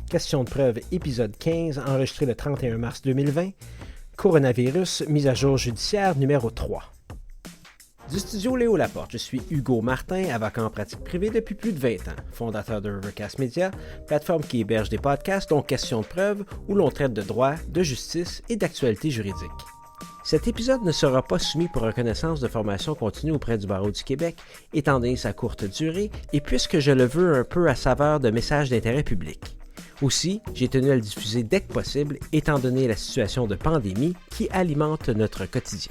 Question de preuve, épisode 15, enregistré le 31 mars 2020. Coronavirus, mise à jour judiciaire numéro 3. Du studio Léo Laporte, je suis Hugo Martin, avocat en pratique privée depuis plus de 20 ans, fondateur de Rivercast Media, plateforme qui héberge des podcasts dont Question de preuve, où l'on traite de droit, de justice et d'actualité juridique. Cet épisode ne sera pas soumis pour reconnaissance de formation continue auprès du Barreau du Québec, étant donné sa courte durée, et puisque je le veux un peu à saveur de messages d'intérêt public. Aussi, j'ai tenu à le diffuser dès que possible, étant donné la situation de pandémie qui alimente notre quotidien.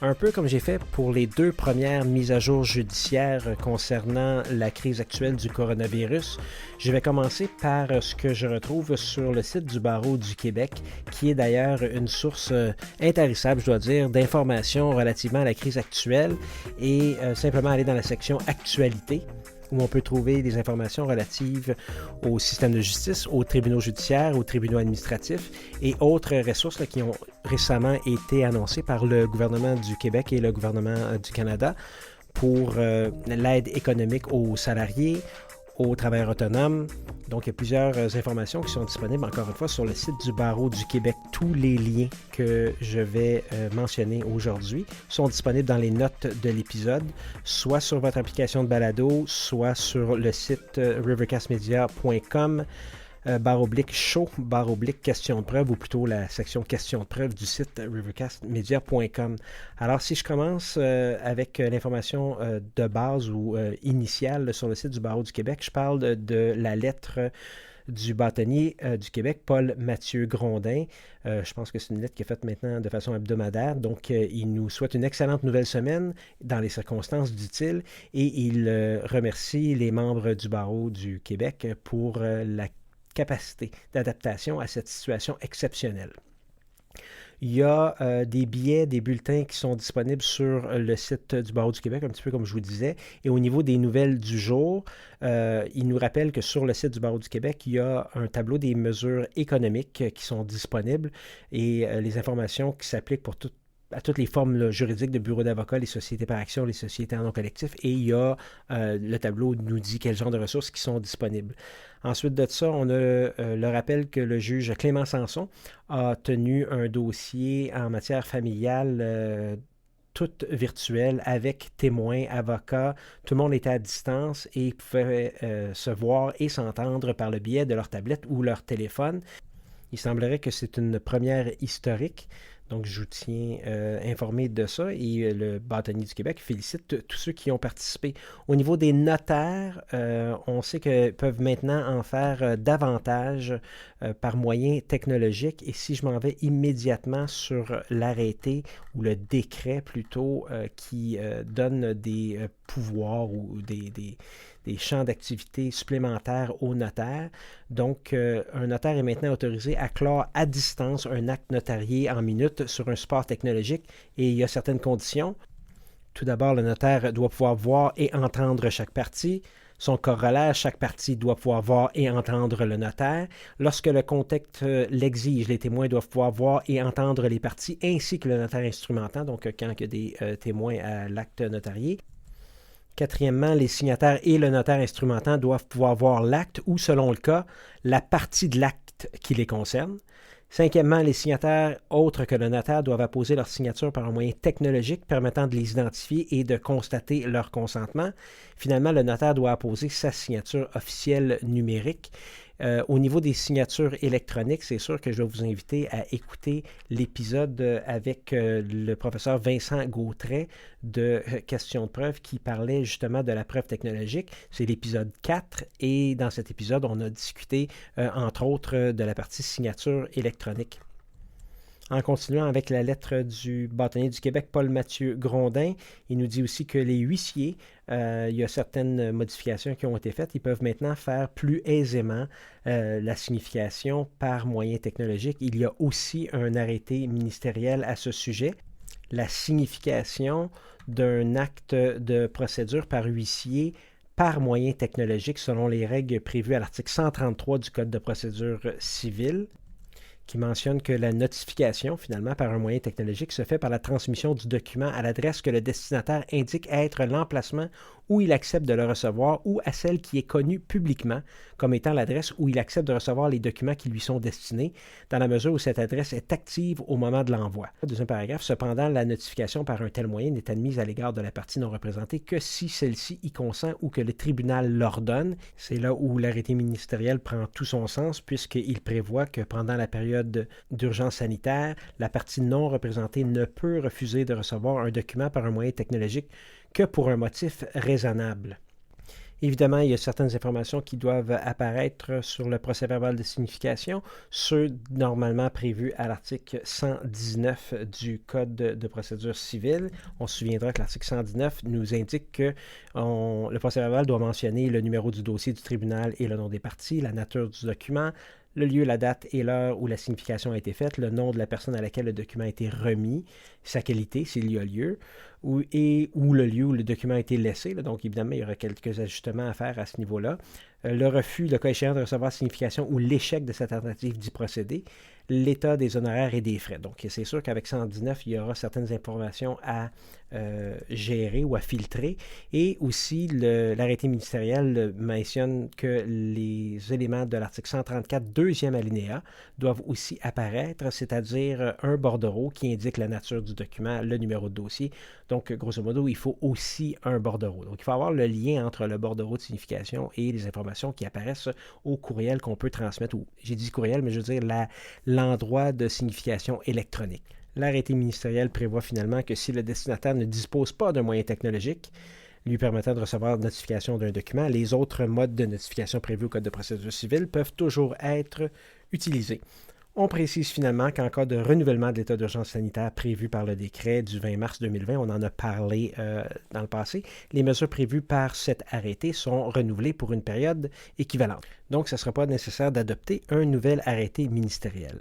Un peu comme j'ai fait pour les 2 premières mises à jour judiciaires concernant la crise actuelle du coronavirus, je vais commencer par ce que je retrouve sur le site du Barreau du Québec, qui est d'ailleurs une source intarissable, je dois dire, d'informations relativement à la crise actuelle, et simplement aller dans la section « Actualité », où on peut trouver des informations relatives au système de justice, aux tribunaux judiciaires, aux tribunaux administratifs et autres ressources qui ont récemment été annoncées par le gouvernement du Québec et le gouvernement du Canada pour l'aide économique aux salariés, aux travailleurs autonomes. Donc, il y a plusieurs informations qui sont disponibles, encore une fois, sur le site du Barreau du Québec. Tous les liens que je vais mentionner aujourd'hui sont disponibles dans les notes de l'épisode, soit sur votre application de balado, soit sur le site rivercastmedia.com, /show, question de preuve, ou plutôt la section question de preuve du site rivercastmedia.com. Alors, si je commence avec l'information de base ou initiale sur le site du Barreau du Québec, je parle de la lettre du bâtonnier du Québec, Paul Mathieu Grondin. Je pense que c'est une lettre qui est faite maintenant de façon hebdomadaire. Donc, il nous souhaite une excellente nouvelle semaine dans les circonstances, dit-il, et il remercie les membres du Barreau du Québec pour la capacité d'adaptation à cette situation exceptionnelle. Il y a des billets, des bulletins qui sont disponibles sur le site du Barreau du Québec, un petit peu comme je vous disais. Et au niveau des nouvelles du jour, il nous rappelle que sur le site du Barreau du Québec, il y a un tableau des mesures économiques qui sont disponibles et les informations qui s'appliquent pour à toutes les formes juridiques de bureaux d'avocats, les sociétés par action, les sociétés en nom collectif, et il y a le tableau nous dit quel genre de ressources qui sont disponibles. Ensuite de ça, on a le rappel que le juge Clément Sanson a tenu un dossier en matière familiale tout virtuel avec témoins, avocats. Tout le monde était à distance et pouvait se voir et s'entendre par le biais de leur tablette ou leur téléphone. Il semblerait que c'est une première historique. Donc, je vous tiens informé de ça et le bâtonnier du Québec félicite tous ceux qui ont participé. Au niveau des notaires, on sait qu'ils peuvent maintenant en faire davantage par moyens technologiques. Et si je m'en vais immédiatement sur l'arrêté ou le décret plutôt qui donne des pouvoirs ou des champs d'activité supplémentaires aux notaires. Donc, un notaire est maintenant autorisé à clore à distance un acte notarié en minutes sur un support technologique et il y a certaines conditions. Tout d'abord, le notaire doit pouvoir voir et entendre chaque partie. Son corollaire, chaque partie doit pouvoir voir et entendre le notaire. Lorsque le contexte l'exige, les témoins doivent pouvoir voir et entendre les parties ainsi que le notaire instrumentant, donc quand il y a des témoins à l'acte notarié. Quatrièmement, les signataires et le notaire instrumentant doivent pouvoir voir l'acte ou, selon le cas, la partie de l'acte qui les concerne. Cinquièmement, les signataires autres que le notaire doivent apposer leur signature par un moyen technologique permettant de les identifier et de constater leur consentement. Finalement, le notaire doit apposer sa signature officielle numérique. Au niveau des signatures électroniques, c'est sûr que je vais vous inviter à écouter l'épisode avec le professeur Vincent Gautret de Question de preuve qui parlait justement de la preuve technologique. C'est l'épisode 4 et dans cet épisode, on a discuté entre autres de la partie signature électronique. En continuant avec la lettre du bâtonnier du Québec, Paul Mathieu Grondin, il nous dit aussi que les huissiers, il y a certaines modifications qui ont été faites. Ils peuvent maintenant faire plus aisément la signification par moyens technologiques. Il y a aussi un arrêté ministériel à ce sujet. La signification d'un acte de procédure par huissier par moyens technologiques selon les règles prévues à l'article 133 du Code de procédure civile, qui mentionne que la notification, finalement, par un moyen technologique, se fait par la transmission du document à l'adresse que le destinataire indique être l'emplacement où il accepte de le recevoir ou à celle qui est connue publiquement comme étant l'adresse où il accepte de recevoir les documents qui lui sont destinés, dans la mesure où cette adresse est active au moment de l'envoi. Deuxième paragraphe, cependant, la notification par un tel moyen n'est admise à l'égard de la partie non représentée que si celle-ci y consent ou que le tribunal l'ordonne. C'est là où l'arrêté ministériel prend tout son sens, puisqu'il prévoit que pendant la période d'urgence sanitaire, la partie non représentée ne peut refuser de recevoir un document par un moyen technologique que pour un motif raisonnable. Évidemment, il y a certaines informations qui doivent apparaître sur le procès-verbal de signification, ceux normalement prévus à l'article 119 du Code de procédure civile. On se souviendra que l'article 119 nous indique que le procès-verbal doit mentionner le numéro du dossier du tribunal et le nom des parties, la nature du document, le lieu, la date et l'heure où la signification a été faite, le nom de la personne à laquelle le document a été remis, sa qualité, s'il y a lieu, ou le lieu où le document a été laissé. Là. Donc, évidemment, il y aura quelques ajustements à faire à ce niveau-là. Le refus, le cas échéant, de recevoir signification ou l'échec de sa tentative d'y procéder, l'état des honoraires et des frais. Donc, c'est sûr qu'avec 119, il y aura certaines informations à gérer ou à filtrer. Et aussi, l'arrêté ministériel mentionne que les éléments de l'article 134, deuxième alinéa, doivent aussi apparaître, c'est-à-dire un bordereau qui indique la nature du document, le numéro de dossier. Donc, grosso modo, il faut aussi un bordereau. Donc, il faut avoir le lien entre le bordereau de signification et les informations qui apparaissent au courriel qu'on peut transmettre. Ou, j'ai dit courriel, mais je veux dire l'endroit de signification électronique. L'arrêté ministériel prévoit finalement que si le destinataire ne dispose pas d'un moyen technologique lui permettant de recevoir notification d'un document, les autres modes de notification prévus au Code de procédure civile peuvent toujours être utilisés. On précise finalement qu'en cas de renouvellement de l'état d'urgence sanitaire prévu par le décret du 20 mars 2020, on en a parlé dans le passé, les mesures prévues par cet arrêté sont renouvelées pour une période équivalente. Donc, ce ne sera pas nécessaire d'adopter un nouvel arrêté ministériel.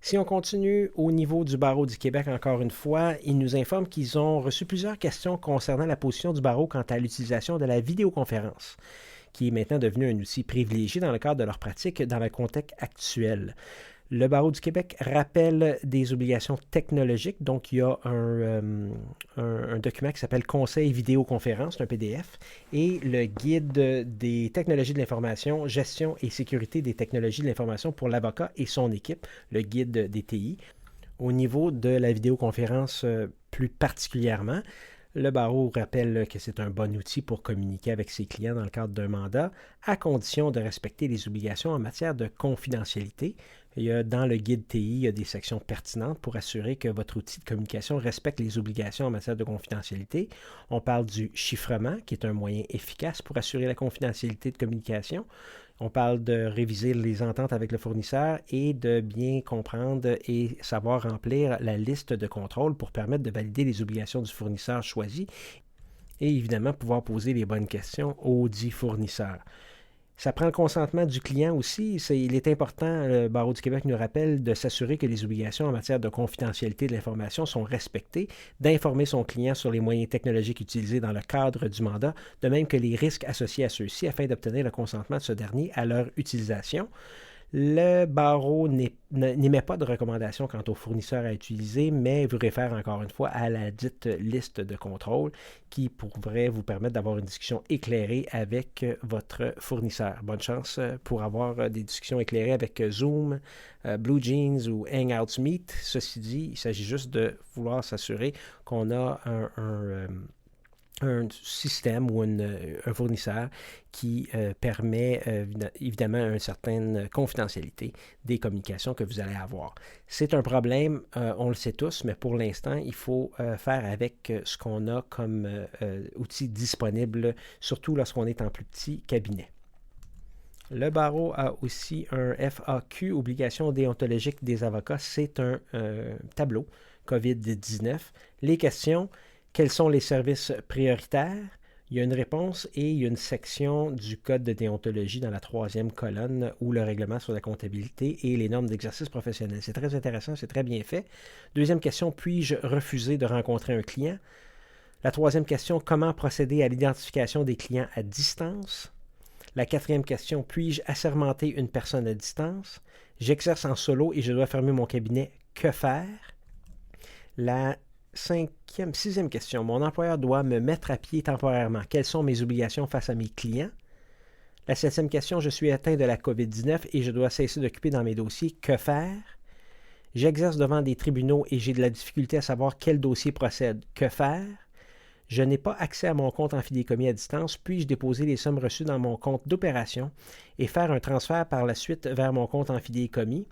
Si on continue au niveau du barreau du Québec, encore une fois, ils nous informent qu'ils ont reçu plusieurs questions concernant la position du barreau quant à l'utilisation de la vidéoconférence, qui est maintenant devenu un outil privilégié dans le cadre de leur pratique dans le contexte actuel. Le barreau du Québec rappelle des obligations technologiques. Donc, il y a un document qui s'appelle Conseil vidéoconférence, un PDF, et le guide des technologies de l'information, gestion et sécurité des technologies de l'information pour l'avocat et son équipe, le guide des TI. Au niveau de la vidéoconférence plus particulièrement, le barreau rappelle que c'est un bon outil pour communiquer avec ses clients dans le cadre d'un mandat, à condition de respecter les obligations en matière de confidentialité. Dans le guide TI, il y a des sections pertinentes pour assurer que votre outil de communication respecte les obligations en matière de confidentialité. On parle du chiffrement, qui est un moyen efficace pour assurer la confidentialité de communication. On parle de réviser les ententes avec le fournisseur et de bien comprendre et savoir remplir la liste de contrôle pour permettre de valider les obligations du fournisseur choisi et évidemment pouvoir poser les bonnes questions au dit fournisseur. Ça prend le consentement du client aussi. Il est important, le Barreau du Québec nous rappelle, de s'assurer que les obligations en matière de confidentialité de l'information sont respectées, d'informer son client sur les moyens technologiques utilisés dans le cadre du mandat, de même que les risques associés à ceux-ci afin d'obtenir le consentement de ce dernier à leur utilisation. Le barreau n'émet pas de recommandations quant aux fournisseurs à utiliser, mais vous réfère encore une fois à la dite liste de contrôle qui pourrait vous permettre d'avoir une discussion éclairée avec votre fournisseur. Bonne chance pour avoir des discussions éclairées avec Zoom, BlueJeans ou Hangouts Meet. Ceci dit, il s'agit juste de vouloir s'assurer qu'on a un système ou un fournisseur qui permet évidemment une certaine confidentialité des communications que vous allez avoir. C'est un problème, on le sait tous, mais pour l'instant, il faut faire avec ce qu'on a comme outil disponible, surtout lorsqu'on est en plus petit cabinet. Le barreau a aussi un FAQ, obligation déontologique des avocats. C'est un tableau COVID-19. Les questions: quels sont les services prioritaires? Il y a une réponse et il y a une section du code de déontologie dans la 3e colonne où le règlement sur la comptabilité et les normes d'exercice professionnel. C'est très intéressant, c'est très bien fait. Deuxième question: puis-je refuser de rencontrer un client? La 3e question: comment procéder à l'identification des clients à distance? La 4e question: puis-je assermenter une personne à distance? J'exerce en solo et je dois fermer mon cabinet. Que faire? La Sixième question. Mon employeur doit me mettre à pied temporairement. Quelles sont mes obligations face à mes clients? La septième question. Je suis atteint de la COVID-19 et je dois cesser d'occuper dans mes dossiers. Que faire? J'exerce devant des tribunaux et j'ai de la difficulté à savoir quel dossier procède. Que faire? Je n'ai pas accès à mon compte en fidéicommis à distance. Puis-je déposer les sommes reçues dans mon compte d'opération et faire un transfert par la suite vers mon compte en fidéicommis?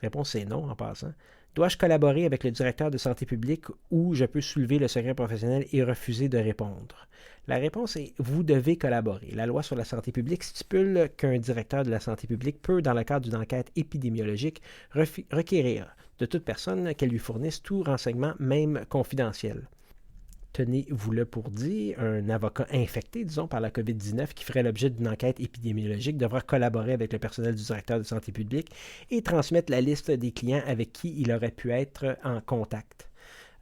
Réponse est non en passant. Dois-je collaborer avec le directeur de santé publique ou je peux soulever le secret professionnel et refuser de répondre? La réponse est vous devez collaborer. La loi sur la santé publique stipule qu'un directeur de la santé publique peut, dans le cadre d'une enquête épidémiologique, requérir de toute personne qu'elle lui fournisse tout renseignement, même confidentiel. Tenez-vous-le pour dit, un avocat infecté, disons, par la COVID-19 qui ferait l'objet d'une enquête épidémiologique devra collaborer avec le personnel du directeur de santé publique et transmettre la liste des clients avec qui il aurait pu être en contact.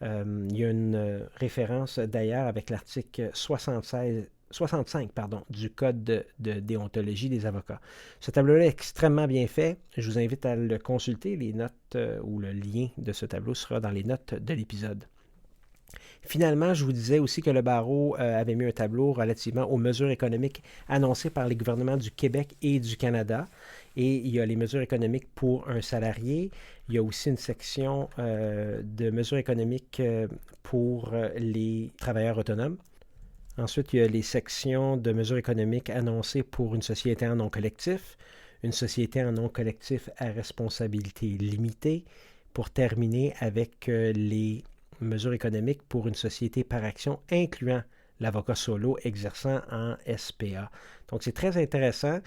Il y a une référence d'ailleurs avec l'article 65 du Code de déontologie des avocats. Ce tableau-là est extrêmement bien fait. Je vous invite à le consulter. Les notes ou le lien de ce tableau sera dans les notes de l'épisode. Finalement, je vous disais aussi que le barreau avait mis un tableau relativement aux mesures économiques annoncées par les gouvernements du Québec et du Canada. Et il y a les mesures économiques pour un salarié. Il y a aussi une section de mesures économiques pour les travailleurs autonomes. Ensuite, il y a les sections de mesures économiques annoncées pour une société en non collectif, une société en non collectif à responsabilité limitée, pour terminer avec les mesures économiques pour une société par action, incluant l'avocat solo exerçant en SPA. Donc, c'est très intéressant,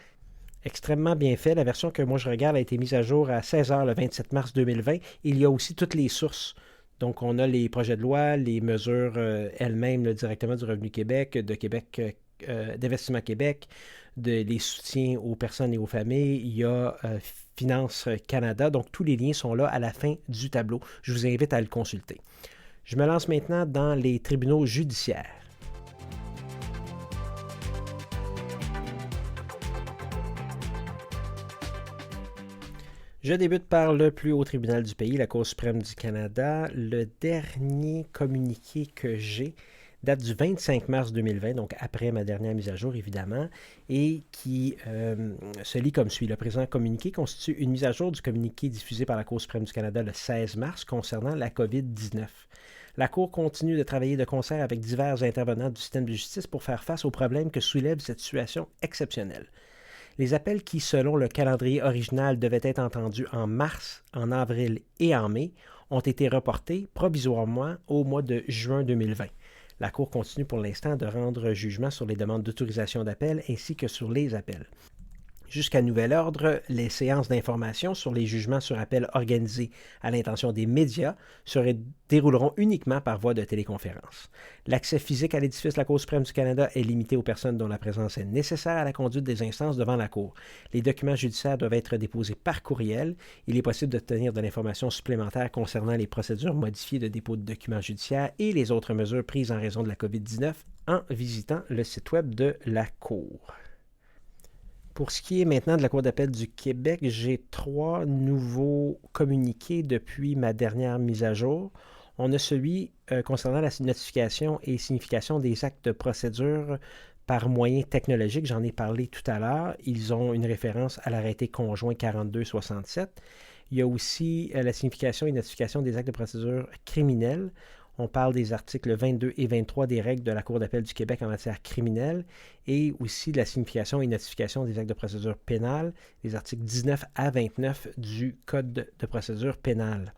extrêmement bien fait. La version que moi je regarde a été mise à jour à 16h le 27 mars 2020. Il y a aussi toutes les sources. Donc, on a les projets de loi, les mesures elles-mêmes directement du Revenu Québec, de Québec, d'Investissement Québec, les soutiens aux personnes et aux familles. Il y a Finances Canada. Donc, tous les liens sont là à la fin du tableau. Je vous invite à le consulter. Je me lance maintenant dans les tribunaux judiciaires. Je débute par le plus haut tribunal du pays, la Cour suprême du Canada. Le dernier communiqué que j'ai date du 25 mars 2020, donc après ma dernière mise à jour évidemment, et qui se lit comme suit. Le présent communiqué constitue une mise à jour du communiqué diffusé par la Cour suprême du Canada le 16 mars concernant la COVID-19. La Cour continue de travailler de concert avec divers intervenants du système de justice pour faire face aux problèmes que soulève cette situation exceptionnelle. Les appels qui, selon le calendrier original, devaient être entendus en mars, en avril et en mai, ont été reportés provisoirement au mois de juin 2020. La Cour continue pour l'instant de rendre jugement sur les demandes d'autorisation d'appel ainsi que sur les appels. Jusqu'à nouvel ordre, les séances d'information sur les jugements sur appel organisés à l'intention des médias se dérouleront uniquement par voie de téléconférence. L'accès physique à l'édifice de la Cour suprême du Canada est limité aux personnes dont la présence est nécessaire à la conduite des instances devant la Cour. Les documents judiciaires doivent être déposés par courriel. Il est possible d'obtenir de l'information supplémentaire concernant les procédures modifiées de dépôt de documents judiciaires et les autres mesures prises en raison de la COVID-19 en visitant le site web de la Cour. Pour ce qui est maintenant de la Cour d'appel du Québec, j'ai 3 nouveaux communiqués depuis ma dernière mise à jour. On a celui concernant la notification et signification des actes de procédure par moyens technologiques. J'en ai parlé tout à l'heure. Ils ont une référence à l'arrêté conjoint 4267. Il y a aussi la signification et notification des actes de procédure criminels. On parle des articles 22 et 23 des règles de la Cour d'appel du Québec en matière criminelle et aussi de la signification et notification des actes de procédure pénale, les articles 19 à 29 du Code de procédure pénale.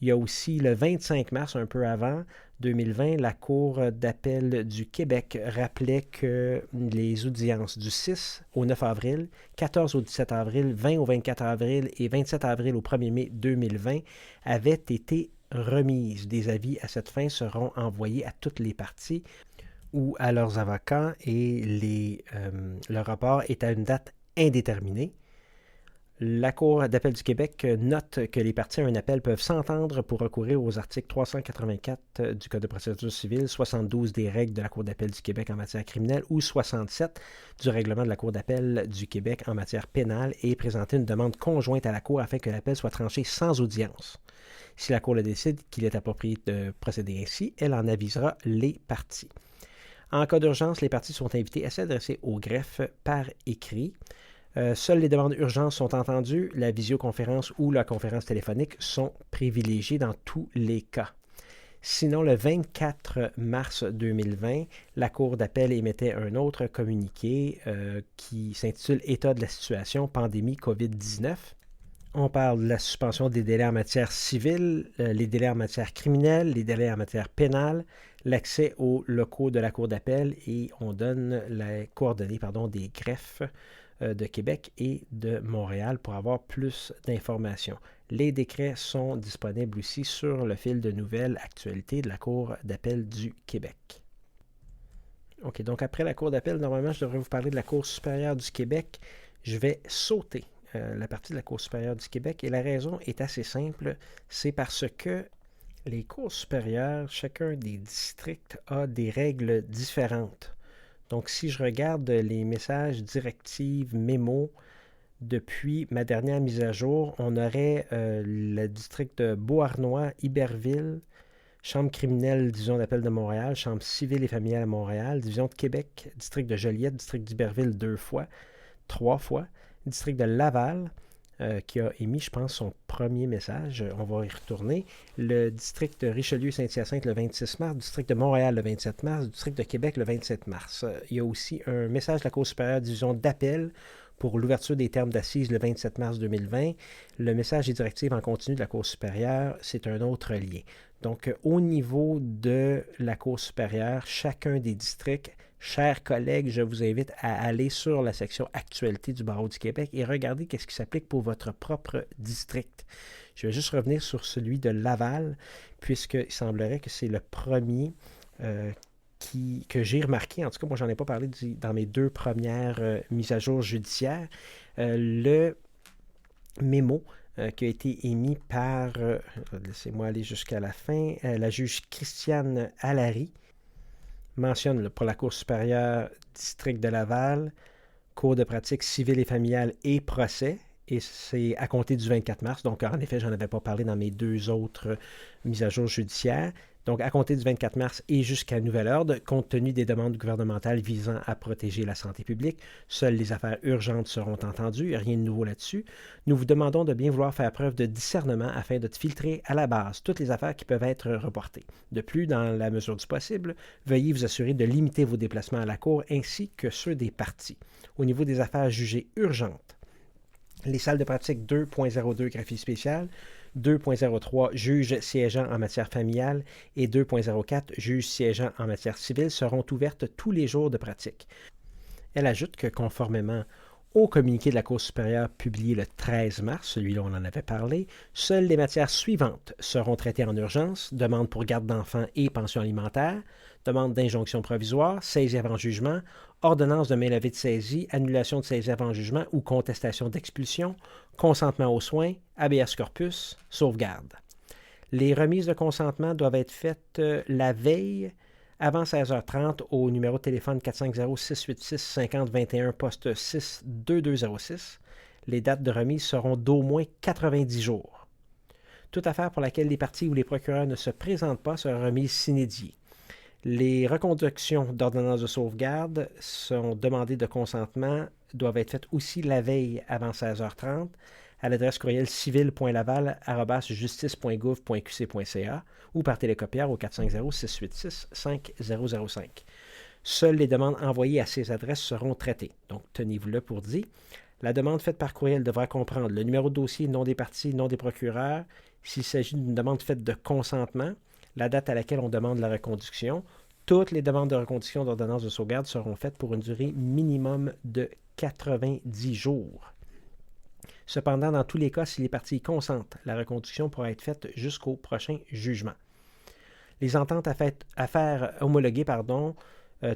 Il y a aussi le 25 mars, un peu avant 2020, la Cour d'appel du Québec rappelait que les audiences du 6 au 9 avril, 14 au 17 avril, 20 au 24 avril et 27 avril au 1er mai 2020 avaient été remises. Des avis à cette fin seront envoyés à toutes les parties ou à leurs avocats et le rapport est à une date indéterminée. La Cour d'appel du Québec note que les parties à un appel peuvent s'entendre pour recourir aux articles 384 du Code de procédure civile, 72 des règles de la Cour d'appel du Québec en matière criminelle ou 67 du règlement de la Cour d'appel du Québec en matière pénale et présenter une demande conjointe à la Cour afin que l'appel soit tranché sans audience. Si la Cour le décide qu'il est approprié de procéder ainsi, elle en avisera les parties. En cas d'urgence, les parties sont invitées à s'adresser au greffe par écrit. Seules les demandes d'urgence sont entendues. La visioconférence ou la conférence téléphonique sont privilégiées dans tous les cas. Sinon, le 24 mars 2020, la Cour d'appel émettait un autre communiqué qui s'intitule « État de la situation, pandémie COVID-19 ». On parle de la suspension des délais en matière civile, les délais en matière criminelle, les délais en matière pénale, l'accès aux locaux de la Cour d'appel et on donne les coordonnées des greffes de Québec et de Montréal pour avoir plus d'informations. Les décrets sont disponibles aussi sur le fil de nouvelles actualités de la Cour d'appel du Québec. OK, donc après la Cour d'appel, normalement, je devrais vous parler de la Cour supérieure du Québec. Je vais sauter la partie de la Cour supérieure du Québec et la raison est assez simple, c'est parce que les cours supérieures, chacun des districts a des règles différentes. Donc, si je regarde les messages, directives, mémos, depuis ma dernière mise à jour, on aurait le district de Beauharnois, Iberville, Chambre criminelle, division d'appel de Montréal, Chambre civile et familiale à Montréal, division de Québec, district de Joliette, district d'Iberville 3 fois, district de Laval, qui a émis, je pense, son premier message. On va y retourner. Le district de Richelieu-Saint-Hyacinthe le 26 mars, district de Montréal le 27 mars, district de Québec le 27 mars. Il y a aussi un message de la Cour supérieure division d'appel pour l'ouverture des termes d'assises le 27 mars 2020. Le message des directives en continu de la Cour supérieure, c'est un autre lien. Donc, au niveau de la Cour supérieure, chacun des districts, chers collègues, je vous invite à aller sur la section Actualité du Barreau du Québec et regarder qu'est-ce qui s'applique pour votre propre district. Je vais juste revenir sur celui de Laval, puisqu'il semblerait que c'est le premier que j'ai remarqué. En tout cas, moi, j'en ai pas parlé dans mes 2 premières mises à jour judiciaires. Le mémo qui a été émis par, laissez-moi aller jusqu'à la fin, la juge Christiane Allary, mentionne pour la Cour supérieure district de Laval, cours de pratique civile et familiale et procès, et c'est à compter du 24 mars. Donc, en effet, je n'en avais pas parlé dans mes 2 autres mises à jour judiciaires. Donc, à compter du 24 mars et jusqu'à nouvel ordre, compte tenu des demandes gouvernementales visant à protéger la santé publique, seules les affaires urgentes seront entendues, rien de nouveau là-dessus. Nous vous demandons de bien vouloir faire preuve de discernement afin de filtrer à la base toutes les affaires qui peuvent être reportées. De plus, dans la mesure du possible, veuillez vous assurer de limiter vos déplacements à la Cour ainsi que ceux des parties. Au niveau des affaires jugées urgentes, les salles de pratique 2.02 graphie spéciale, 2.03 juges siégeant en matière familiale et 2.04 juges siégeant en matière civile seront ouvertes tous les jours de pratique. Elle ajoute que conformément au communiqué de la Cour supérieure publié le 13 mars, celui-là on en avait parlé, seules les matières suivantes seront traitées en urgence: demande pour garde d'enfants et pension alimentaire, demande d'injonction provisoire, saisie avant jugement, ordonnance de mainlevée de saisie, annulation de saisie avant jugement ou contestation d'expulsion, consentement aux soins, habeas corpus, sauvegarde. Les remises de consentement doivent être faites la veille avant 16h30 au numéro de téléphone 450-686-5021, poste 6-2206. Les dates de remise seront d'au moins 90 jours. Toute affaire pour laquelle les parties ou les procureurs ne se présentent pas sera remise sine die. Les reconductions d'ordonnances de sauvegarde sont demandées de consentement, doivent être faites aussi la veille avant 16h30 à l'adresse courriel civile.laval@justice.gouv.qc.ca ou par télécopieur au 450-686-5005. Seules les demandes envoyées à ces adresses seront traitées. Donc, tenez-vous-le pour dit. La demande faite par courriel devra comprendre le numéro de dossier, nom des parties, nom des procureurs, s'il s'agit d'une demande faite de consentement, la date à laquelle on demande la reconduction. Toutes les demandes de reconduction d'ordonnance de sauvegarde seront faites pour une durée minimum de 90 jours. Cependant, dans tous les cas, si les parties consentent, la reconduction pourra être faite jusqu'au prochain jugement. Les ententes à faire homologuer,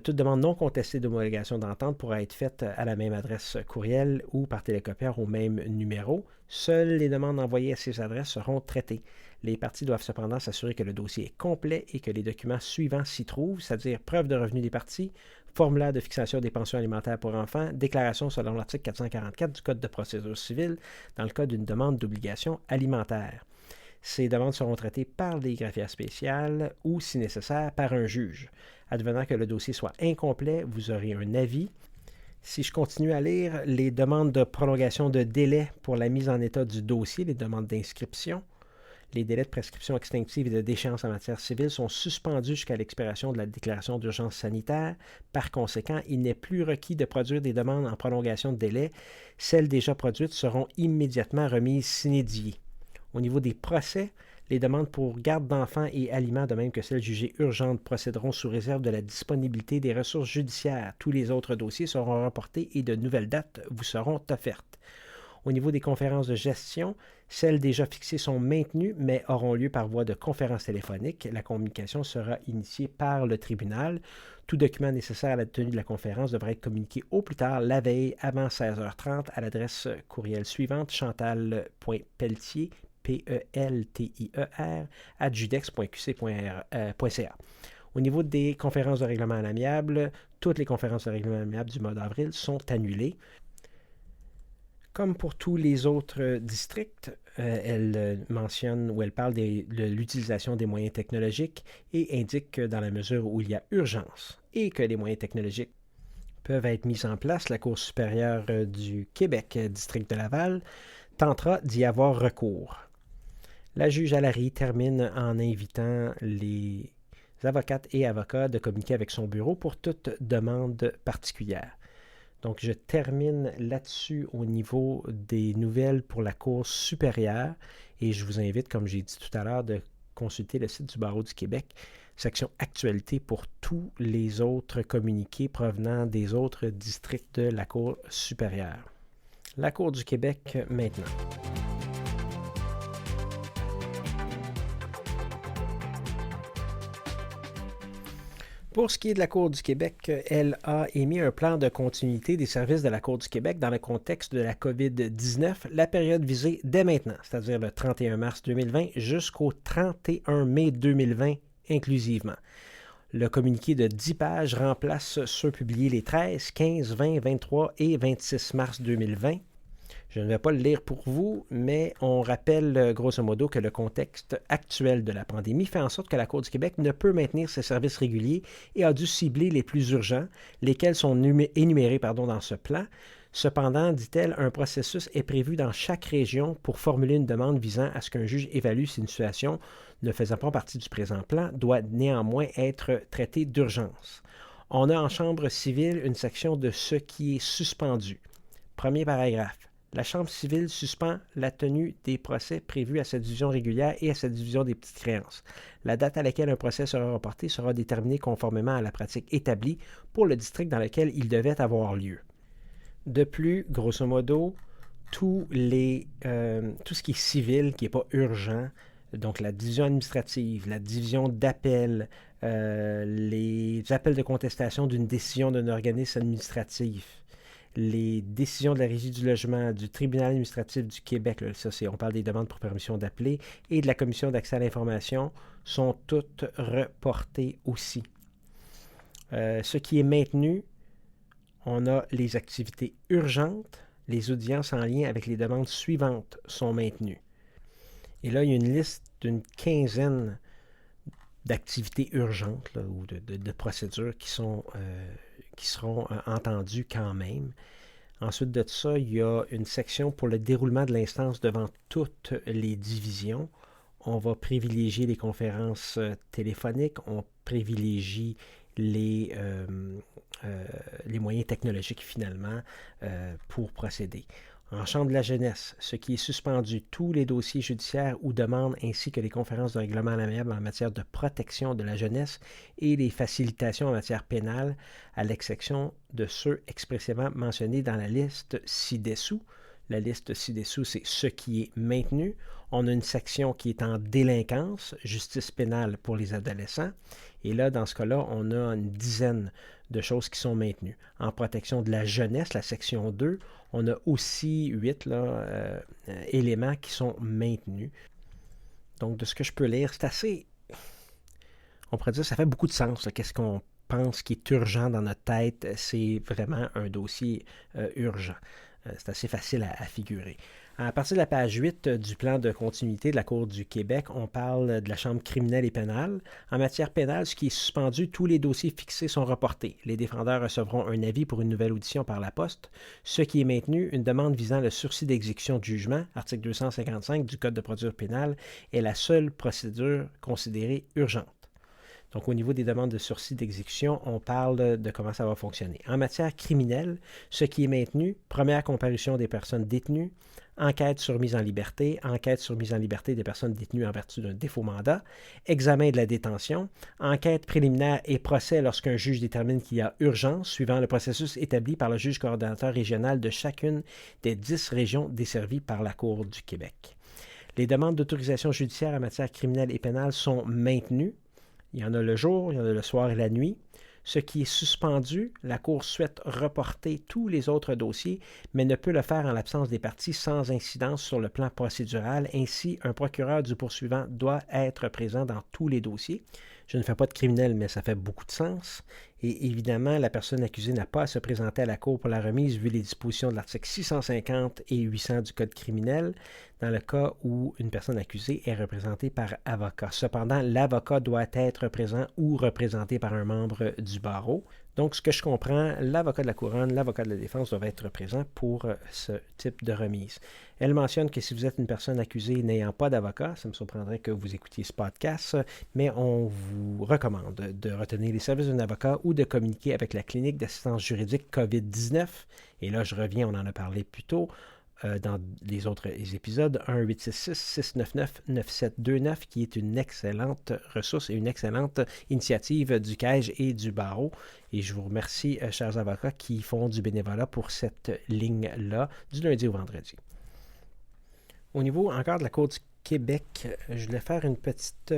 toute demande non contestée d'homologation d'entente pourra être faite à la même adresse courriel ou par télécopieur au même numéro. Seules les demandes envoyées à ces adresses seront traitées. Les parties doivent cependant s'assurer que le dossier est complet et que les documents suivants s'y trouvent, c'est-à-dire preuve de revenus des parties, formulaire de fixation des pensions alimentaires pour enfants, déclaration selon l'article 444 du Code de procédure civile dans le cas d'une demande d'obligation alimentaire. Ces demandes seront traitées par des greffières spéciales ou, si nécessaire, par un juge. Advenant que le dossier soit incomplet, vous aurez un avis. Si je continue à lire, les demandes de prolongation de délai pour la mise en état du dossier, les demandes d'inscription, les délais de prescription extinctive et de déchéance en matière civile sont suspendus jusqu'à l'expiration de la déclaration d'urgence sanitaire. Par conséquent, il n'est plus requis de produire des demandes en prolongation de délai. Celles déjà produites seront immédiatement remises sine die. Au niveau des procès, les demandes pour garde d'enfants et aliments, de même que celles jugées urgentes, procéderont sous réserve de la disponibilité des ressources judiciaires. Tous les autres dossiers seront reportés et de nouvelles dates vous seront offertes. Au niveau des conférences de gestion, celles déjà fixées sont maintenues, mais auront lieu par voie de conférence téléphonique. La communication sera initiée par le tribunal. Tout document nécessaire à la tenue de la conférence devra être communiqué au plus tard la veille avant 16h30 à l'adresse courriel suivante chantal.pelletier, Peltier, @judex.qc.ca. Au niveau des conférences de règlement à l'amiable, toutes les conférences de règlement à l'amiable du mois d'avril sont annulées. Comme pour tous les autres districts, elle mentionne ou elle parle de l'utilisation des moyens technologiques et indique que dans la mesure où il y a urgence et que les moyens technologiques peuvent être mis en place, la Cour supérieure du Québec, district de Laval, tentera d'y avoir recours. La juge Allary termine en invitant les avocates et avocats de communiquer avec son bureau pour toute demande particulière. Donc, je termine là-dessus au niveau des nouvelles pour la Cour supérieure et je vous invite, comme j'ai dit tout à l'heure, de consulter le site du Barreau du Québec, section actualité pour tous les autres communiqués provenant des autres districts de la Cour supérieure. La Cour du Québec maintenant. Pour ce qui est de la Cour du Québec, elle a émis un plan de continuité des services de la Cour du Québec dans le contexte de la COVID-19, la période visée dès maintenant, c'est-à-dire le 31 mars 2020 jusqu'au 31 mai 2020 inclusivement. Le communiqué de 10 pages remplace ceux publiés les 13, 15, 20, 23 et 26 mars 2020. Je ne vais pas le lire pour vous, mais on rappelle grosso modo que le contexte actuel de la pandémie fait en sorte que la Cour du Québec ne peut maintenir ses services réguliers et a dû cibler les plus urgents, lesquels sont énumérés dans ce plan. Cependant, dit-elle, un processus est prévu dans chaque région pour formuler une demande visant à ce qu'un juge évalue si une situation ne faisant pas partie du présent plan doit néanmoins être traitée d'urgence. On a en chambre civile une section de ce qui est suspendu. Premier paragraphe. La Chambre civile suspend la tenue des procès prévus à sa division régulière et à sa division des petites créances. La date à laquelle un procès sera reporté sera déterminée conformément à la pratique établie pour le district dans lequel il devait avoir lieu. De plus, grosso modo, tout ce qui est civil, qui n'est pas urgent, donc la division administrative, la division d'appel, les appels de contestation d'une décision d'un organisme administratif, les décisions de la Régie du logement, du Tribunal administratif du Québec, là, on parle des demandes pour permission d'appeler, et de la Commission d'accès à l'information, sont toutes reportées aussi. Ce qui est maintenu, on a les activités urgentes, les audiences en lien avec les demandes suivantes sont maintenues. Et là, il y a une liste d'une quinzaine d'activités urgentes là, ou de procédures qui seront entendues quand même. Ensuite de ça, il y a une section pour le déroulement de l'instance devant toutes les divisions. On va privilégier les conférences téléphoniques, on privilégie les moyens technologiques finalement pour procéder. En chambre de la jeunesse, ce qui est suspendu, tous les dossiers judiciaires ou demandes ainsi que les conférences de règlement à l'amiable en matière de protection de la jeunesse et les facilitations en matière pénale, à l'exception de ceux expressément mentionnés dans la liste ci-dessous. La liste ci-dessous, c'est ce qui est maintenu. On a une section qui est en délinquance, justice pénale pour les adolescents. Et là, dans ce cas-là, on a une dizaine de choses qui sont maintenues. En protection de la jeunesse, la section 2, on a aussi 8 éléments qui sont maintenus. Donc, de ce que je peux lire, c'est assez... On pourrait dire ça fait beaucoup de sens. Là. Qu'est-ce qu'on pense qui est urgent dans notre tête? C'est vraiment un dossier urgent. C'est assez facile à figurer. À partir de la page 8 du plan de continuité de la Cour du Québec, on parle de la Chambre criminelle et pénale. En matière pénale, ce qui est suspendu, tous les dossiers fixés sont reportés. Les défendeurs recevront un avis pour une nouvelle audition par la poste. Ce qui est maintenu, une demande visant le sursis d'exécution du jugement, article 255 du Code de procédure pénale, est la seule procédure considérée urgente. Donc, au niveau des demandes de sursis d'exécution, on parle de comment ça va fonctionner. En matière criminelle, ce qui est maintenu, première comparution des personnes détenues, enquête sur mise en liberté des personnes détenues en vertu d'un défaut mandat, examen de la détention, enquête préliminaire et procès lorsqu'un juge détermine qu'il y a urgence, suivant le processus établi par le juge coordonnateur régional de chacune des 10 régions desservies par la Cour du Québec. Les demandes d'autorisation judiciaire en matière criminelle et pénale sont maintenues. Il y en a le jour, il y en a le soir et la nuit. Ce qui est suspendu, la Cour souhaite reporter tous les autres dossiers, mais ne peut le faire en l'absence des parties sans incidence sur le plan procédural. Ainsi, un procureur du poursuivant doit être présent dans tous les dossiers. Je ne fais pas de criminel, mais ça fait beaucoup de sens. Et évidemment, la personne accusée n'a pas à se présenter à la Cour pour la remise vu les dispositions de l'article 650 et 800 du Code criminel, dans le cas où une personne accusée est représentée par avocat. Cependant, l'avocat doit être présent ou représenté par un membre du barreau. Donc, ce que je comprends, l'avocat de la couronne, l'avocat de la défense doivent être présents pour ce type de remise. Elle mentionne que si vous êtes une personne accusée n'ayant pas d'avocat, ça me surprendrait que vous écoutiez ce podcast, mais on vous recommande de retenir les services d'un avocat ou de communiquer avec la clinique d'assistance juridique COVID-19. Et là, je reviens, on en a parlé plus tôt, dans les autres épisodes, 1-866-699-9729, qui est une excellente ressource et une excellente initiative du CAEJ et du barreau. Et je vous remercie, chers avocats, qui font du bénévolat pour cette ligne-là, du lundi au vendredi. Au niveau encore de la Cour du Québec, je voulais faire une petite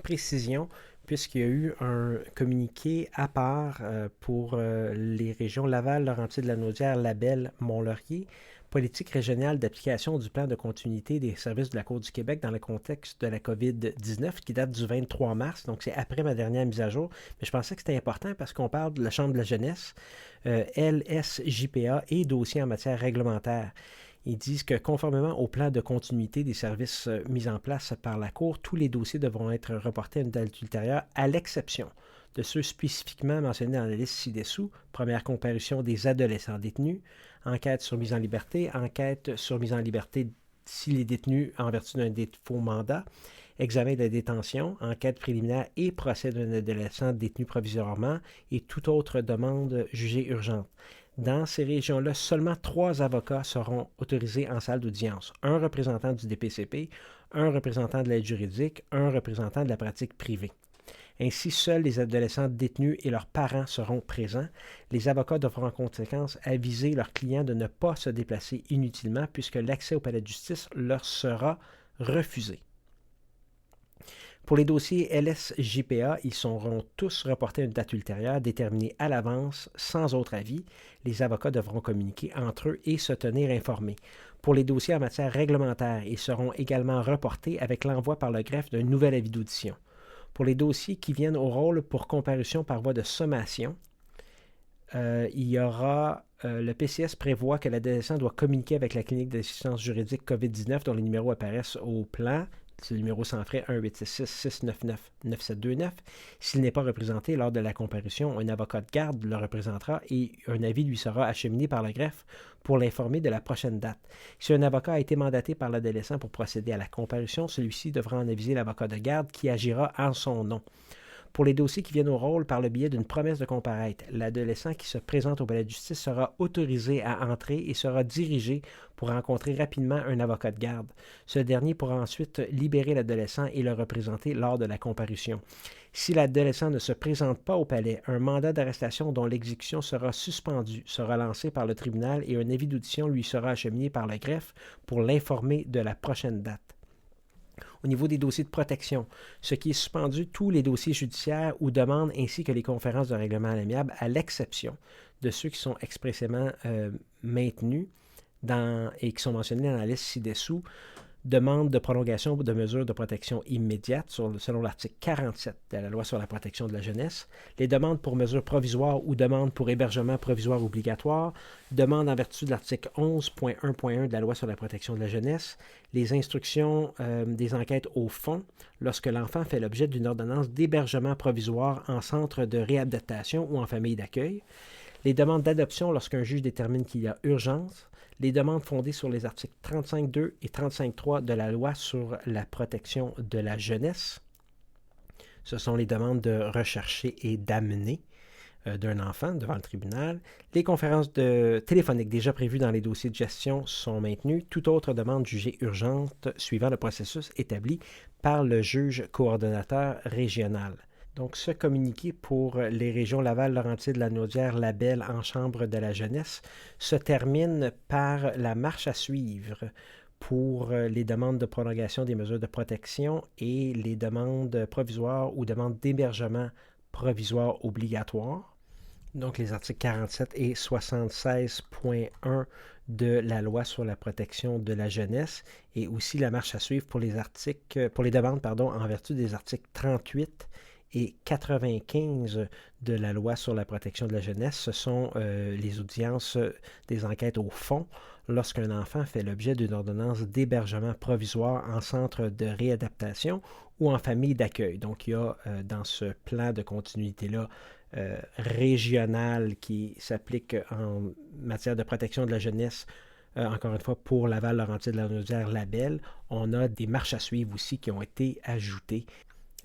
précision, puisqu'il y a eu un communiqué à part pour les régions Laval, Laurentides, Lanaudière, Labelle, Mont-Laurier, politique régionale d'application du plan de continuité des services de la Cour du Québec dans le contexte de la COVID-19 qui date du 23 mars, donc c'est après ma dernière mise à jour, mais je pensais que c'était important parce qu'on parle de la Chambre de la jeunesse, LSJPA et dossiers en matière réglementaire. Ils disent que conformément au plan de continuité des services mis en place par la Cour, tous les dossiers devront être reportés à une date ultérieure, à l'exception de ceux spécifiquement mentionnés dans la liste ci-dessous, première comparution des adolescents détenus, enquête sur mise en liberté s'il est détenu en vertu d'un défaut mandat, examen de la détention, enquête préliminaire et procès d'un adolescent détenu provisoirement et toute autre demande jugée urgente. Dans ces régions-là, seulement 3 avocats seront autorisés en salle d'audience. Un représentant du DPCP, un représentant de l'aide juridique, un représentant de la pratique privée. Ainsi, seuls les adolescents détenus et leurs parents seront présents. Les avocats devront en conséquence aviser leurs clients de ne pas se déplacer inutilement puisque l'accès au palais de justice leur sera refusé. Pour les dossiers LSJPA, ils seront tous reportés à une date ultérieure déterminée à l'avance sans autre avis. Les avocats devront communiquer entre eux et se tenir informés. Pour les dossiers en matière réglementaire, ils seront également reportés avec l'envoi par le greffe d'un nouvel avis d'audition. Pour les dossiers qui viennent au rôle pour comparution par voie de sommation, il y aura le PCS prévoit que l'adolescent doit communiquer avec la clinique d'assistance juridique COVID-19 dont les numéros apparaissent au plan. C'est le numéro sans frais 1-866-699-9729. S'il n'est pas représenté lors de la comparution, un avocat de garde le représentera et un avis lui sera acheminé par le greffe pour l'informer de la prochaine date. Si un avocat a été mandaté par l'adolescent pour procéder à la comparution, celui-ci devra en aviser l'avocat de garde qui agira en son nom. Pour les dossiers qui viennent au rôle par le biais d'une promesse de comparaître, l'adolescent qui se présente au palais de justice sera autorisé à entrer et sera dirigé pour rencontrer rapidement un avocat de garde. Ce dernier pourra ensuite libérer l'adolescent et le représenter lors de la comparution. Si l'adolescent ne se présente pas au palais, un mandat d'arrestation dont l'exécution sera suspendue sera lancé par le tribunal et un avis d'audition lui sera acheminé par le greffe pour l'informer de la prochaine date. Au niveau des dossiers de protection, ce qui est suspendu, tous les dossiers judiciaires ou demandes ainsi que les conférences de règlement à l'amiable, à l'exception de ceux qui sont expressément maintenus et qui sont mentionnés dans la liste ci-dessous. demande de prolongation de mesures de protection immédiate selon l'article 47 de la loi sur la protection de la jeunesse, les demandes pour mesures provisoires ou demandes pour hébergement provisoire obligatoire, demandes en vertu de l'article 11.1.1 de la loi sur la protection de la jeunesse, les instructions des enquêtes au fond lorsque l'enfant fait l'objet d'une ordonnance d'hébergement provisoire en centre de réadaptation ou en famille d'accueil, les demandes d'adoption lorsqu'un juge détermine qu'il y a urgence, les demandes fondées sur les articles 35.2 et 35.3 de la loi sur la protection de la jeunesse. Ce sont les demandes de rechercher et d'amener d'un enfant devant le tribunal. Les conférences téléphoniques déjà prévues dans les dossiers de gestion sont maintenues. Toute autre demande jugée urgente suivant le processus établi par le juge coordonnateur régional. Donc, ce communiqué pour les régions Laval, Laurentides, Lanaudière, Labelle en chambre de la jeunesse se termine par la marche à suivre pour les demandes de prolongation des mesures de protection et les demandes provisoires ou demandes d'hébergement provisoire obligatoire. Donc, les articles 47 et 76.1 de la loi sur la protection de la jeunesse et aussi la marche à suivre pour les demandes en vertu des articles 38 et 95 de la loi sur la protection de la jeunesse. Ce sont les audiences des enquêtes au fond lorsqu'un enfant fait l'objet d'une ordonnance d'hébergement provisoire en centre de réadaptation ou en famille d'accueil. Donc, il y a dans ce plan de continuité-là régional qui s'applique en matière de protection de la jeunesse, encore une fois, pour Laval, Laurentides, Lanaudière, Labelle, on a des marches à suivre aussi qui ont été ajoutées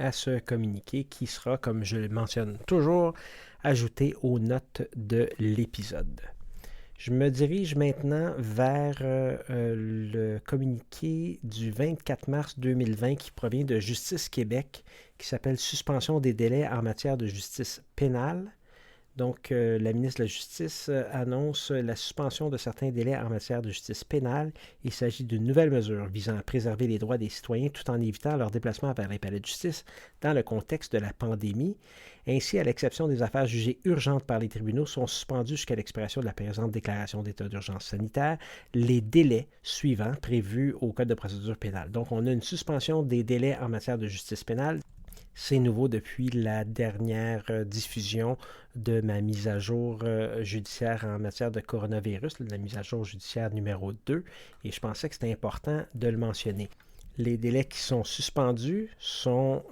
à ce communiqué qui sera, comme je le mentionne toujours, ajouté aux notes de l'épisode. Je me dirige maintenant vers le communiqué du 24 mars 2020 qui provient de Justice Québec, qui s'appelle « Suspension des délais en matière de justice pénale ». Donc, la ministre de la Justice annonce la suspension de certains délais en matière de justice pénale. Il s'agit d'une nouvelle mesure visant à préserver les droits des citoyens tout en évitant leur déplacement vers les palais de justice dans le contexte de la pandémie. Ainsi, à l'exception des affaires jugées urgentes par les tribunaux, sont suspendues jusqu'à l'expiration de la présente déclaration d'état d'urgence sanitaire les délais suivants prévus au Code de procédure pénale. Donc, on a une suspension des délais en matière de justice pénale. C'est nouveau depuis la dernière diffusion de ma mise à jour judiciaire en matière de coronavirus, la mise à jour judiciaire numéro 2, et je pensais que c'était important de le mentionner. Les délais qui sont suspendus sont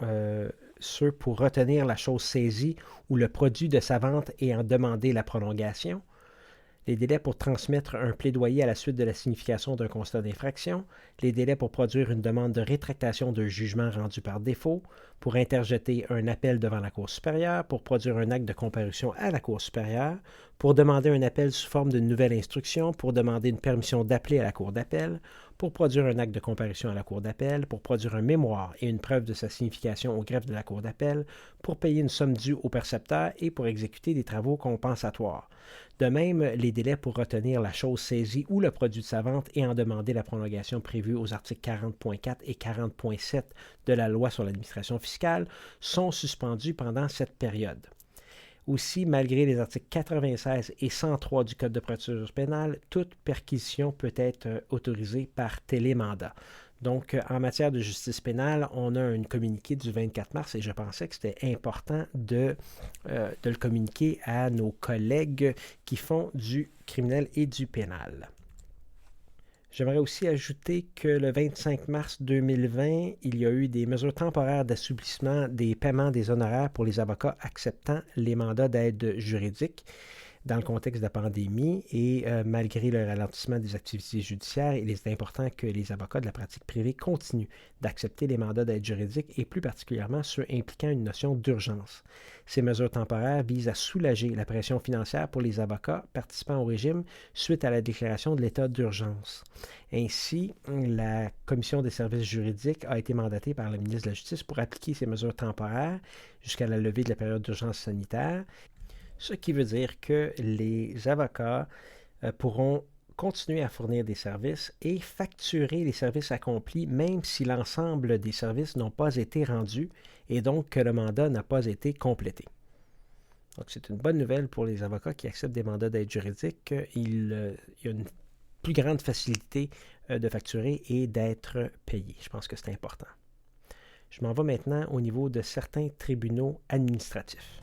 ceux pour retenir la chose saisie ou le produit de sa vente et en demander la prolongation, les délais pour transmettre un plaidoyer à la suite de la signification d'un constat d'infraction, les délais pour produire une demande de rétractation d'un jugement rendu par défaut, pour interjeter un appel devant la Cour supérieure, pour produire un acte de comparution à la Cour supérieure, pour demander un appel sous forme d'une nouvelle instruction, pour demander une permission d'appeler à la Cour d'appel, pour produire un acte de comparution à la Cour d'appel, pour produire un mémoire et une preuve de sa signification au greffe de la Cour d'appel, pour payer une somme due au percepteur et pour exécuter des travaux compensatoires. De même, les délais pour retenir la chose saisie ou le produit de sa vente et en demander la prolongation prévue aux articles 40.4 et 40.7 de la loi sur l'administration fiscale sont suspendus pendant cette période. Aussi, malgré les articles 96 et 103 du Code de procédure pénale, toute perquisition peut être autorisée par télémandat. Donc, en matière de justice pénale, on a un communiqué du 24 mars et je pensais que c'était important de le communiquer à nos collègues qui font du criminel et du pénal. J'aimerais aussi ajouter que le 25 mars 2020, il y a eu des mesures temporaires d'assouplissement des paiements des honoraires pour les avocats acceptant les mandats d'aide juridique dans le contexte de la pandémie et malgré le ralentissement des activités judiciaires, il est important que les avocats de la pratique privée continuent d'accepter les mandats d'aide juridique et plus particulièrement ceux impliquant une notion d'urgence. Ces mesures temporaires visent à soulager la pression financière pour les avocats participant au régime suite à la déclaration de l'état d'urgence. Ainsi, la Commission des services juridiques a été mandatée par le ministre de la Justice pour appliquer ces mesures temporaires jusqu'à la levée de la période d'urgence sanitaire. Ce qui veut dire que les avocats pourront continuer à fournir des services et facturer les services accomplis même si l'ensemble des services n'ont pas été rendus et donc que le mandat n'a pas été complété. Donc c'est une bonne nouvelle pour les avocats qui acceptent des mandats d'aide juridique. Il y a une plus grande facilité de facturer et d'être payé. Je pense que c'est important. Je m'en vais maintenant au niveau de certains tribunaux administratifs.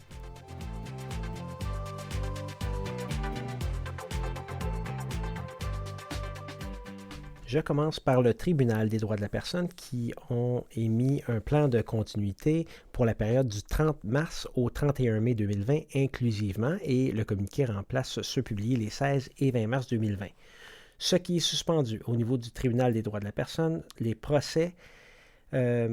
Je commence par le Tribunal des droits de la personne qui ont émis un plan de continuité pour la période du 30 mars au 31 mai 2020 inclusivement et le communiqué remplace ceux publiés les 16 et 20 mars 2020. Ce qui est suspendu au niveau du Tribunal des droits de la personne, les procès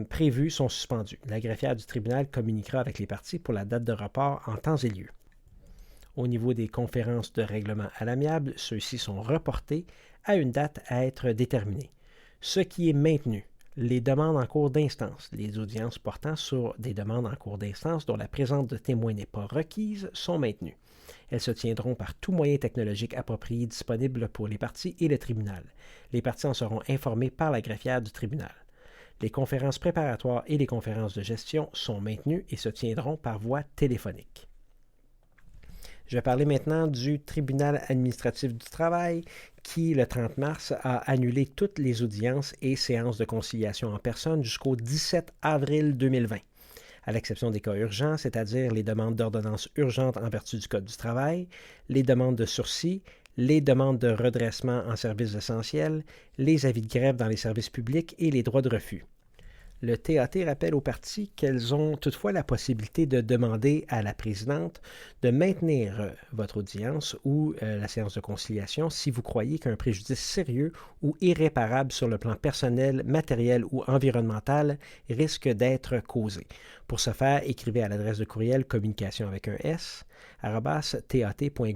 prévus sont suspendus. La greffière du tribunal communiquera avec les parties pour la date de report en temps et lieu. Au niveau des conférences de règlement à l'amiable, ceux-ci sont reportés à une date à être déterminée. Ce qui est maintenu, les demandes en cours d'instance, les audiences portant sur des demandes en cours d'instance dont la présence de témoins n'est pas requise sont maintenues. Elles se tiendront par tout moyen technologique approprié disponible pour les parties et le tribunal. Les parties en seront informées par la greffière du tribunal. Les conférences préparatoires et les conférences de gestion sont maintenues et se tiendront par voie téléphonique. Je vais parler maintenant du tribunal administratif du travail qui, le 30 mars, a annulé toutes les audiences et séances de conciliation en personne jusqu'au 17 avril 2020, à l'exception des cas urgents, c'est-à-dire les demandes d'ordonnance urgente en vertu du Code du travail, les demandes de sursis, les demandes de redressement en services essentiels, les avis de grève dans les services publics et les droits de refus. Le TAT rappelle aux parties qu'elles ont toutefois la possibilité de demander à la présidente de maintenir votre audience ou la séance de conciliation si vous croyez qu'un préjudice sérieux ou irréparable sur le plan personnel, matériel ou environnemental risque d'être causé. Pour ce faire, écrivez à l'adresse de courriel communication avec un S @tat.gouv.qc.ca.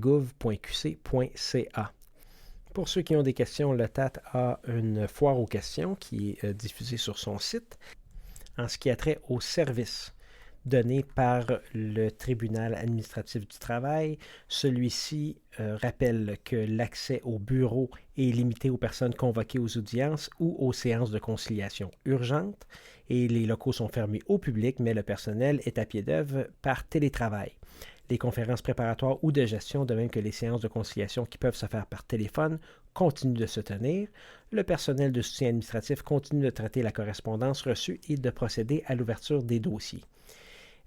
Pour ceux qui ont des questions, le TAT a une foire aux questions qui est diffusée sur son site. En ce qui a trait aux services donnés par le tribunal administratif du travail, celui-ci rappelle que l'accès au bureau est limité aux personnes convoquées aux audiences ou aux séances de conciliation urgentes et les locaux sont fermés au public, mais le personnel est à pied d'œuvre par télétravail. Les conférences préparatoires ou de gestion, de même que les séances de conciliation qui peuvent se faire par téléphone, continuent de se tenir. Le personnel de soutien administratif continue de traiter la correspondance reçue et de procéder à l'ouverture des dossiers.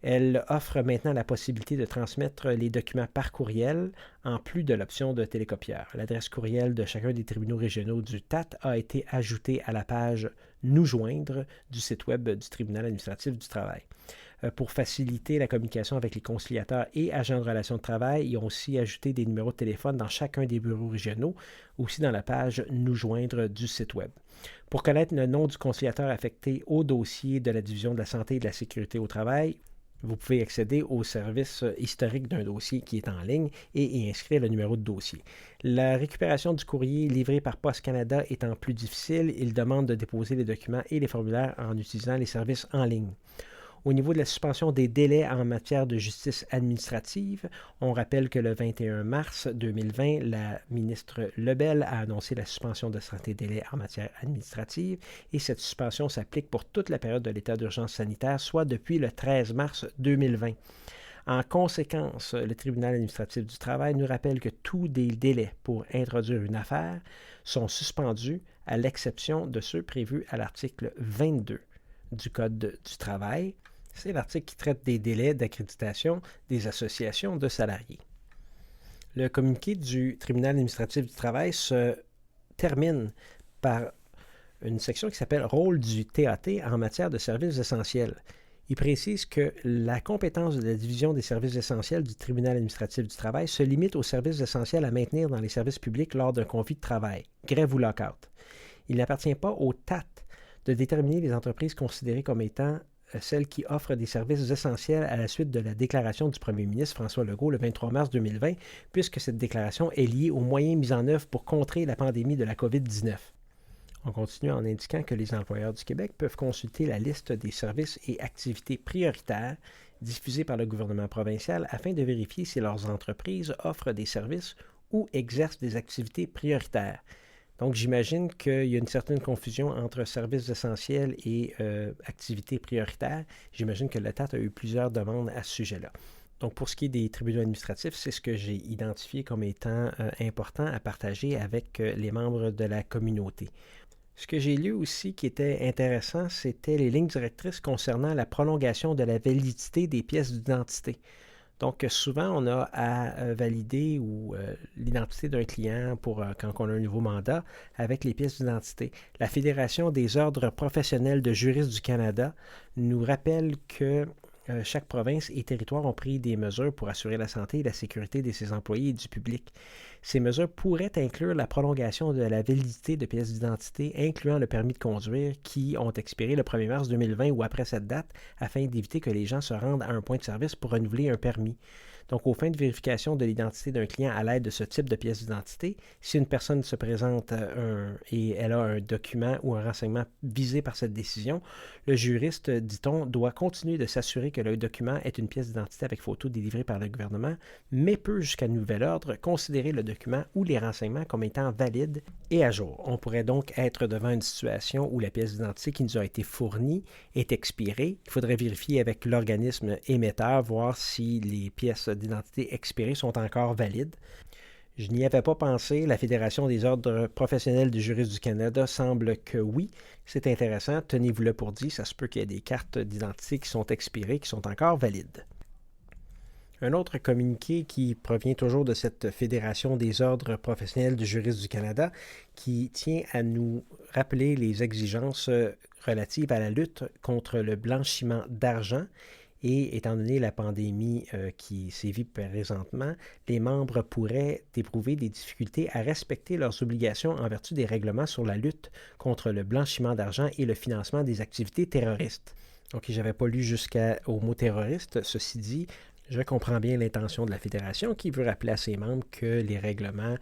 Elle offre maintenant la possibilité de transmettre les documents par courriel en plus de l'option de télécopieur. L'adresse courriel de chacun des tribunaux régionaux du TAT a été ajoutée à la page « Nous joindre » du site web du tribunal administratif du travail. Pour faciliter la communication avec les conciliateurs et agents de relations de travail, ils ont aussi ajouté des numéros de téléphone dans chacun des bureaux régionaux, aussi dans la page « Nous joindre » du site web. Pour connaître le nom du conciliateur affecté au dossier de la Division de la santé et de la sécurité au travail, vous pouvez accéder au service historique d'un dossier qui est en ligne et y inscrire le numéro de dossier. La récupération du courrier livré par Poste Canada étant plus difficile, il demande de déposer les documents et les formulaires en utilisant les services en ligne. Au niveau de la suspension des délais en matière de justice administrative, on rappelle que le 21 mars 2020, la ministre Lebel a annoncé la suspension de certains délais en matière administrative et cette suspension s'applique pour toute la période de l'état d'urgence sanitaire, soit depuis le 13 mars 2020. En conséquence, le tribunal administratif du travail nous rappelle que tous les délais pour introduire une affaire sont suspendus à l'exception de ceux prévus à l'article 22 du Code du travail. C'est l'article qui traite des délais d'accréditation des associations de salariés. Le communiqué du tribunal administratif du travail se termine par une section qui s'appelle « Rôle du TAT en matière de services essentiels ». Il précise que la compétence de la division des services essentiels du tribunal administratif du travail se limite aux services essentiels à maintenir dans les services publics lors d'un conflit de travail, grève ou lockout. Il n'appartient pas au TAT de déterminer les entreprises considérées comme étant celles qui offrent des services essentiels à la suite de la déclaration du premier ministre François Legault le 23 mars 2020, puisque cette déclaration est liée aux moyens mis en œuvre pour contrer la pandémie de la COVID-19. On continue en indiquant que les employeurs du Québec peuvent consulter la liste des services et activités prioritaires diffusés par le gouvernement provincial afin de vérifier si leurs entreprises offrent des services ou exercent des activités prioritaires. Donc, j'imagine qu'il y a une certaine confusion entre services essentiels et activités prioritaires. J'imagine que le TAT a eu plusieurs demandes à ce sujet-là. Donc, pour ce qui est des tribunaux administratifs, c'est ce que j'ai identifié comme étant important à partager avec les membres de la communauté. Ce que j'ai lu aussi qui était intéressant, c'était les lignes directrices concernant la prolongation de la validité des pièces d'identité. Donc, souvent, on a à valider l'identité d'un client quand on a un nouveau mandat avec les pièces d'identité. La Fédération des ordres professionnels de juristes du Canada nous rappelle que chaque province et territoire ont pris des mesures pour assurer la santé et la sécurité de ses employés et du public. Ces mesures pourraient inclure la prolongation de la validité de pièces d'identité, incluant le permis de conduire, qui ont expiré le 1er mars 2020 ou après cette date, afin d'éviter que les gens se rendent à un point de service pour renouveler un permis. Donc, aux fins de vérification de l'identité d'un client à l'aide de ce type de pièce d'identité, si une personne se présente et elle a un document ou un renseignement visé par cette décision, le juriste, dit-on, doit continuer de s'assurer que le document est une pièce d'identité avec photo délivrée par le gouvernement, mais peut, jusqu'à nouvel ordre, considérer le document ou les renseignements comme étant valides et à jour. On pourrait donc être devant une situation où la pièce d'identité qui nous a été fournie est expirée. Il faudrait vérifier avec l'organisme émetteur, voir si les pièces d'identité expirées sont encore valides. Je n'y avais pas pensé. La Fédération des ordres professionnels des juristes du Canada semble que oui. C'est intéressant. Tenez-vous-le pour dit. Ça se peut qu'il y ait des cartes d'identité qui sont expirées, qui sont encore valides. Un autre communiqué qui provient toujours de cette Fédération des ordres professionnels des juristes du Canada qui tient à nous rappeler les exigences relatives à la lutte contre le blanchiment d'argent. Et étant donné la pandémie qui sévit présentement, les membres pourraient éprouver des difficultés à respecter leurs obligations en vertu des règlements sur la lutte contre le blanchiment d'argent et le financement des activités terroristes. Donc, je n'avais pas lu jusqu'au mot terroriste. Ceci dit, je comprends bien l'intention de la Fédération qui veut rappeler à ses membres que les règlements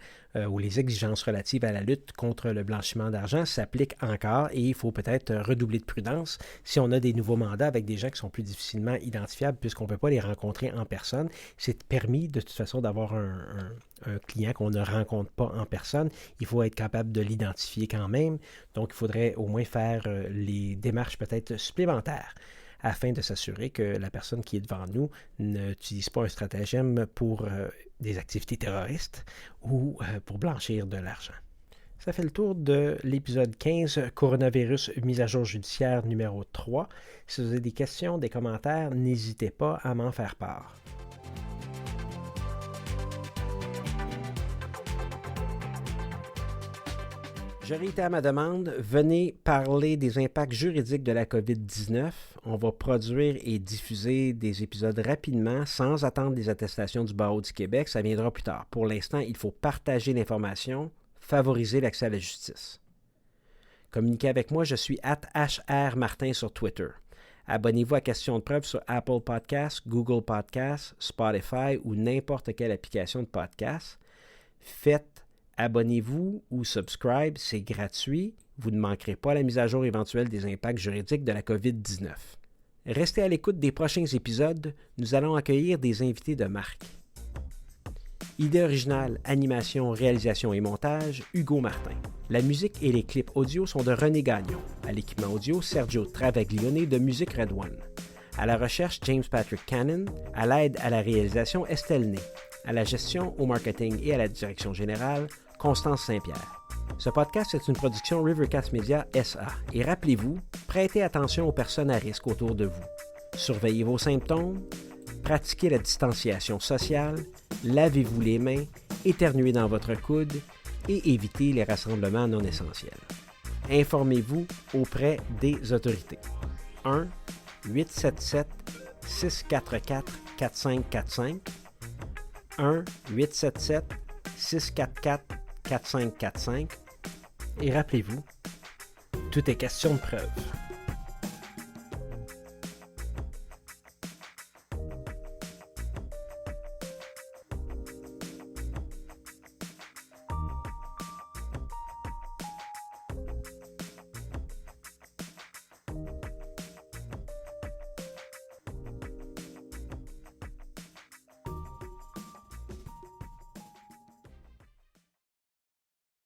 ou les exigences relatives à la lutte contre le blanchiment d'argent s'appliquent encore et il faut peut-être redoubler de prudence si on a des nouveaux mandats avec des gens qui sont plus difficilement identifiables puisqu'on ne peut pas les rencontrer en personne. C'est permis de toute façon d'avoir un client qu'on ne rencontre pas en personne. Il faut être capable de l'identifier quand même. Donc, il faudrait au moins faire les démarches peut-être supplémentaires afin de s'assurer que la personne qui est devant nous n'utilise pas un stratagème pour des activités terroristes ou pour blanchir de l'argent. Ça fait le tour de l'épisode 15, Coronavirus, mise à jour judiciaire numéro 3. Si vous avez des questions, des commentaires, n'hésitez pas à m'en faire part. Je réitère ma demande, venez parler des impacts juridiques de la COVID-19. On va produire et diffuser des épisodes rapidement, sans attendre les attestations du Barreau du Québec. Ça viendra plus tard. Pour l'instant, il faut partager l'information, favoriser l'accès à la justice. Communiquez avec moi, je suis @HRMartin sur Twitter. Abonnez-vous à Questions de preuve sur Apple Podcasts, Google Podcasts, Spotify ou n'importe quelle application de podcast. Abonnez-vous ou subscribe, c'est gratuit. Vous ne manquerez pas la mise à jour éventuelle des impacts juridiques de la COVID-19. Restez à l'écoute des prochains épisodes. Nous allons accueillir des invités de marque. Idée originale, animation, réalisation et montage, Hugo Martin. La musique et les clips audio sont de René Gagnon. À l'équipement audio, Sergio Travaglione de Musique Red One. À la recherche, James Patrick Cannon. À l'aide à la réalisation, Estelle Ney. À la gestion, au marketing et à la direction générale, Constance Saint-Pierre. Ce podcast est une production Rivercast Media SA. Et rappelez-vous, prêtez attention aux personnes à risque autour de vous. Surveillez vos symptômes, pratiquez la distanciation sociale, lavez-vous les mains, éternuez dans votre coude et évitez les rassemblements non essentiels. Informez-vous auprès des autorités. 1-877-644-4545 1-877-644-4545 et rappelez-vous, tout est question de preuve.